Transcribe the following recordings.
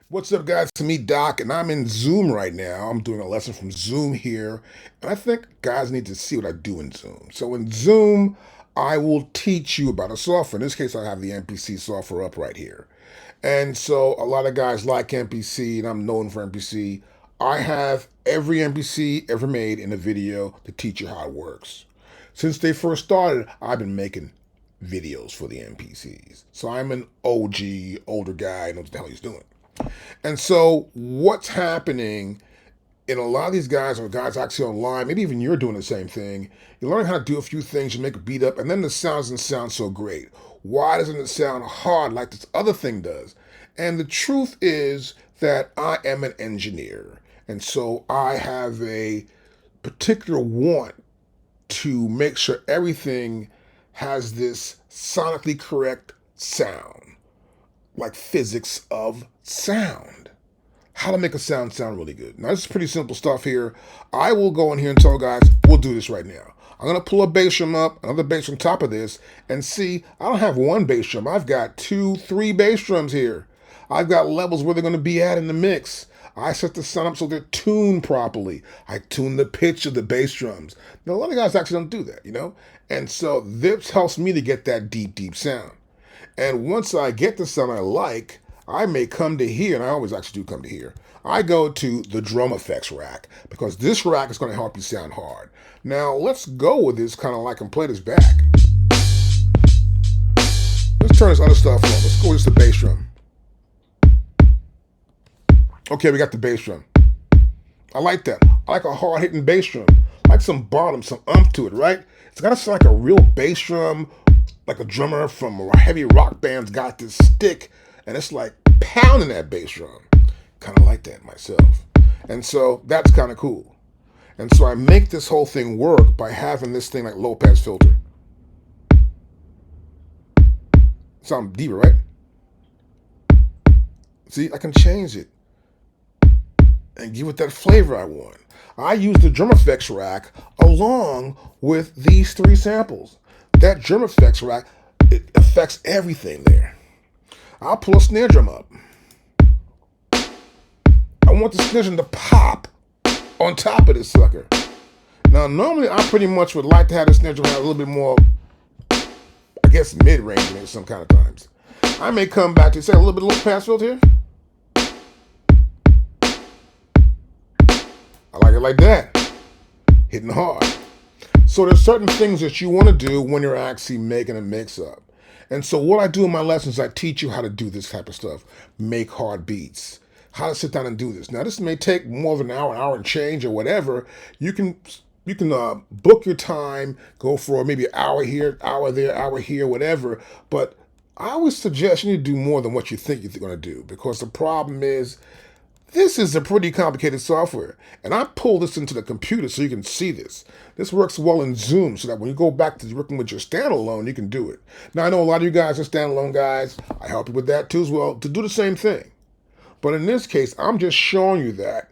What's up, guys? It's me, Doc, and I'm in Zoom right now. I'm doing a lesson from Zoom here, and I think guys need to see what I do in Zoom. So in Zoom, I will teach you about a software. In this case, I have the MPC software up right here. And so a lot of guys like MPC, and I'm known for MPC. I have every MPC ever made in a video to teach you how it works. Since they first started, I've been making videos for the MPCs. So I'm an OG, older guy, knows what the hell he's doing. And so what's happening in a lot of these guys or guys actually online, maybe even you're doing the same thing, you learn how to do a few things, you make a beat up, and then the sound doesn't sound so great. Why doesn't it sound hard like this other thing does? And the truth is that I am an engineer. And so I have a particular want to make sure everything has this sonically correct sound, like physics of sound. How to make a sound really good. Now, this is pretty simple stuff here. I will go in here and tell guys, we'll do this right now. I'm going to pull a bass drum up, another bass on top of this, and see, I don't have one bass drum. I've got 2, 3 bass drums here. I've got levels where they're going to be at in the mix. I set the sound up so they're tuned properly. I tune the pitch of the bass drums. Now, a lot of guys actually don't do that. And so this helps me to get that deep, deep sound. And once I get the sound I like, I may come to here, and I always actually do come to here. I go to the drum effects rack because this rack is going to help you sound hard. Now let's go with this kind of like and play this back. Let's turn this other stuff on. Let's go with just the bass drum. Okay, we got the bass drum. I like that. I like a hard hitting bass drum. I like some bottom, some umph to it, right? It's got to sound like a real bass drum, like a drummer from a heavy rock band's got this stick, and it's like pounding that bass drum. Kind of like that myself. And so that's kind of cool. And so I make this whole thing work by having this thing like low pass filter. Sound deeper, right? See, I can change it and give it that flavor I want. I use the drum effects rack along with these 3 samples. That drum effects rack, it affects everything there. I'll pull a snare drum up. I want the snare drum to pop on top of this sucker. Now, normally I pretty much would like to have the snare drum have a little bit more, I guess, mid-range in it some kind of times. I may come back to say a little bit of low pass filter here. I like it like that, hitting hard. So there's certain things that you want to do when you're actually making a mix-up. And so what I do in my lessons, I teach you how to do this type of stuff. Make hard beats. How to sit down and do this. Now, this may take more than an hour and change or whatever. You can book your time, go for maybe an hour here, hour there, hour here, whatever. But I always suggest you need to do more than what you think you're going to do, because the problem is this is a pretty complicated software. And I pull this into the computer so you can see this. This works well in Zoom so that when you go back to working with your standalone, you can do it. Now, I know a lot of you guys are standalone guys. I help you with that too as well, to do the same thing. But in this case, I'm just showing you that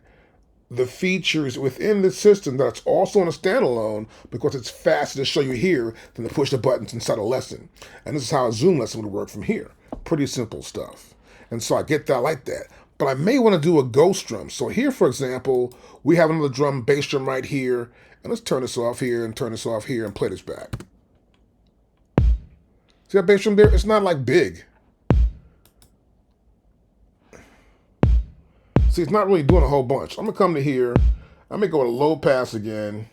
the features within the system that's also on a standalone, because it's faster to show you here than to push the buttons inside a lesson. And this is how a Zoom lesson would work from here. Pretty simple stuff. And so I get that like that. But I may want to do a ghost drum. So here, for example, we have another drum, bass drum right here. And let's turn this off here and turn this off here and play this back. See that bass drum there? It's not like big. See, it's not really doing a whole bunch. I'm going to come to here. I'm going to go to low pass again.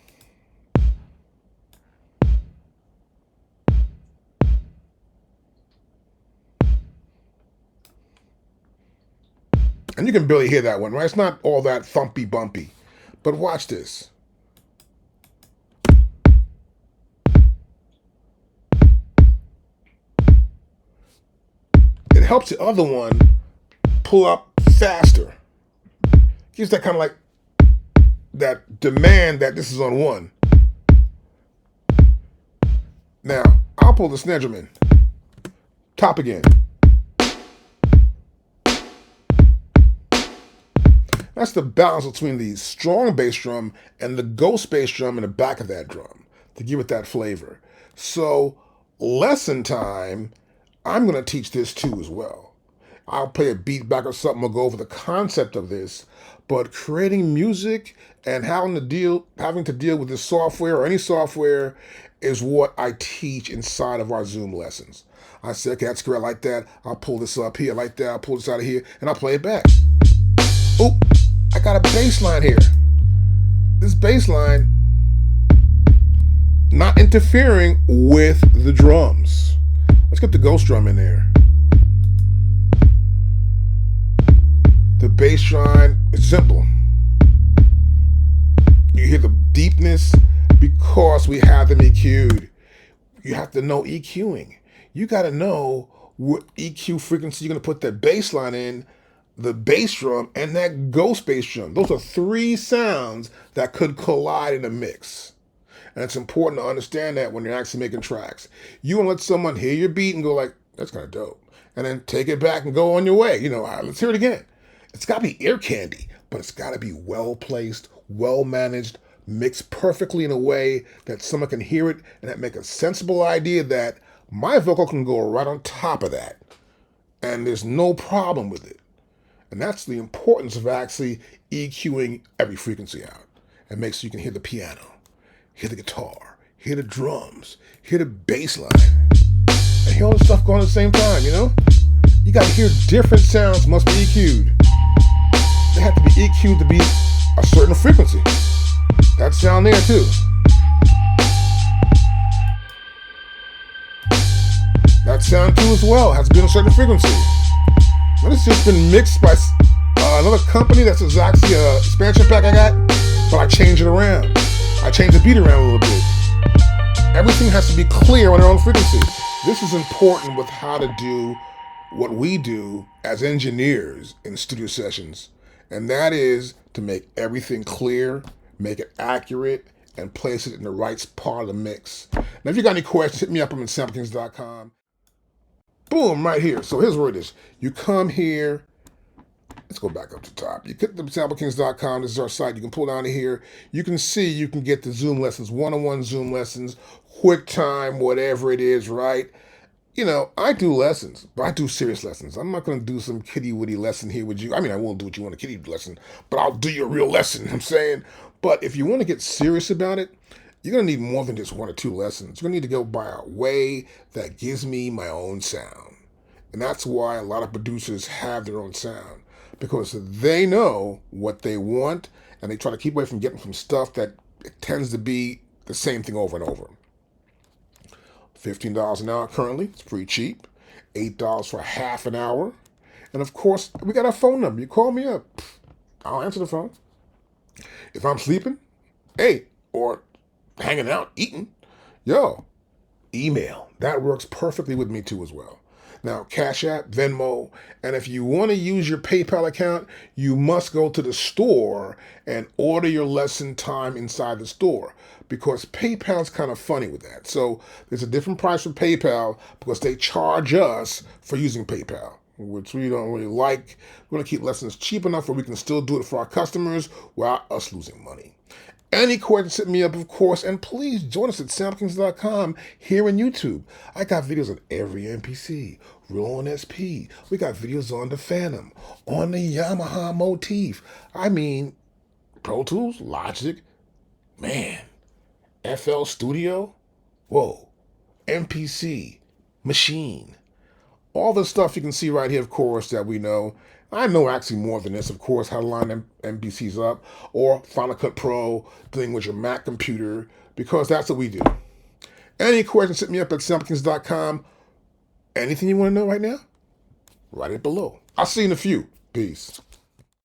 And you can barely hear that one, right? It's not all that thumpy bumpy. But watch this. It helps the other one pull up faster. Gives that kind of like that demand that this is on one. Now, I'll pull the snare drum in. Top again. That's the balance between the strong bass drum and the ghost bass drum in the back of that drum to give it that flavor. So, lesson time, I'm going to teach this too as well. I'll play a beat back or something. I'll go over the concept of this. But creating music and having to deal with this software or any software is what I teach inside of our Zoom lessons. I say, okay, that's great. I like that. I'll pull this up here. I like that. I'll pull this out of here, and I'll play it back. Oh, I got a bass line here. This bass line not interfering with the drums. Let's get the ghost drum in there. The bass line is simple. You hear the deepness because we have them EQ'd. You have to know EQing. You got to know what EQ frequency you're going to put that bass line in, the bass drum, and that ghost bass drum. Those are three sounds that could collide in a mix. And it's important to understand that when you're actually making tracks. You want to let someone hear your beat and go like, that's kind of dope. And then take it back and go on your way. All right, let's hear it again. It's got to be ear candy, but it's got to be well placed, well managed, mixed perfectly in a way that someone can hear it and that make a sensible idea that my vocal can go right on top of that. And there's no problem with it. And that's the importance of actually EQing every frequency out. It makes so you can hear the piano, hear the guitar, hear the drums, hear the bass line, and hear all this stuff going at the same time, You got to hear different sounds must be EQ'd. They have to be EQ'd to be a certain frequency. That sound there too. That sound too as well has to be on a certain frequency. But it's just been mixed by another company. That's actually a expansion pack I got, but I changed it around. I changed the beat around a little bit. Everything has to be clear on their own frequency. This is important with how to do what we do as engineers in studio sessions, and that is to make everything clear, make it accurate, and place it in the right part of the mix. Now, if you got any questions, hit me up. I'm at samplekings.com. Boom, right here. So here's where it is. You come here. Let's go back up to the top. You click the samplekings.com. This is our site. You can pull down to here. You can see you can get the Zoom lessons, one-on-one Zoom lessons, QuickTime, whatever it is, right? I do lessons, but I do serious lessons. I'm not going to do some kitty-witty lesson here with you. I mean, I won't do what you want a kitty lesson, but I'll do you a real lesson, I'm saying. But if you want to get serious about it, you're going to need more than just one or two lessons. You're going to need to go by a way that gives me my own sound. And that's why a lot of producers have their own sound, because they know what they want, and they try to keep away from getting from stuff that tends to be the same thing over and over. $15 an hour currently. It's pretty cheap. $8 for half an hour. And of course, we got our phone number. You call me up. I'll answer the phone. If I'm sleeping, hey, or hanging out, eating, email. That works perfectly with me too as well. Now, Cash App, Venmo, and if you want to use your PayPal account, you must go to the store and order your lesson time inside the store, because PayPal's kind of funny with that. So there's a different price for PayPal because they charge us for using PayPal, which we don't really like. We're going to keep lessons cheap enough where we can still do it for our customers without us losing money. Any questions, hit me up, of course, and please join us at samplekings.com here on YouTube. I got videos on every MPC, Roland SP. We got videos on the Phantom, on the Yamaha Motif. I mean, Pro Tools, Logic, man, FL Studio, whoa, MPC, Machine. All the stuff you can see right here, of course, that we know. I know actually more than this, of course, how to line MPCs up, or Final Cut Pro, dealing with your Mac computer, because that's what we do. Any questions, hit me up at samplekings.com. Anything you want to know right now? Write it below. I'll see you in a few. Peace.